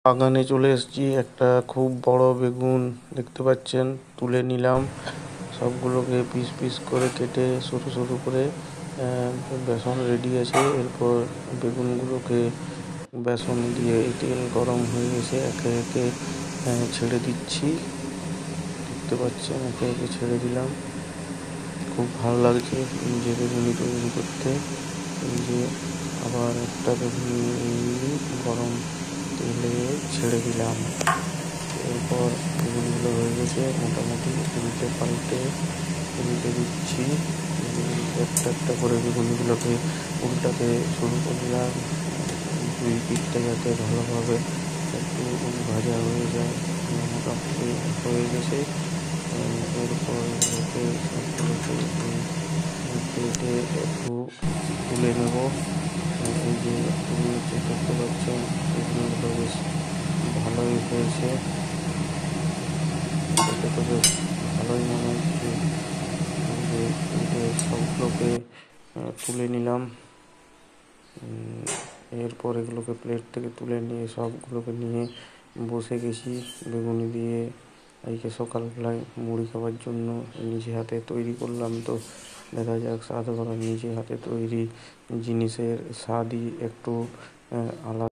বাগানে চলে এসেছি। একটা খুব বড় বেগুন দেখতে পাচ্ছেন, তুলে নিলাম। সবগুলোকে পিস পিস করে কেটে সরু সরু করে বেসন রেডি আছে। এরপর বেগুনগুলোকে বেসন দিয়ে তেল গরম হয়ে গেছে, একে একে ছেড়ে দিচ্ছি। দেখতে পাচ্ছেন, একে একে ছেড়ে দিলাম। খুব ভালো লাগছে যে বেগুনি তৈরি করতে। এই যে আবার একটা বেগুনি গরম তেলে ছেড়ে দিলাম। এরপর বেগুনগুলো হয়ে গেছে, মোটামুটি উল্টে দিচ্ছি। একটা একটা করে বেগুনগুলোকে উল্টাতে শুরু করলাম। দুই পিঠটা যাতে ভালোভাবে একটু ভাজা হয়ে যায়। মোটামুটি হয়ে গেছে। এরপর এগুলোকে সবগুলোকে কেটে একটু তুলে নেব। এই যে দেখতে পাচ্ছেন, বেগুনগুলো বেশ ভালোই হয়েছে। দেখে তো বেশ ভালোই মনে হচ্ছে। যে সবগুলোকে তুলে নিলাম। এরপর এগুলোকে প্লেট থেকে তুলে নিয়ে সবগুলোকে নিয়ে বসে গেছি বেগুনি দিয়ে। আজকে সকালবেলায় মুড়ি খাওয়ার জন্য নিজে হাতে তৈরি করলাম। তো দেখা যাক, স্বাদ করা নিজে হাতে তৈরি জিনিসের স্বাদই একটু আলাদা।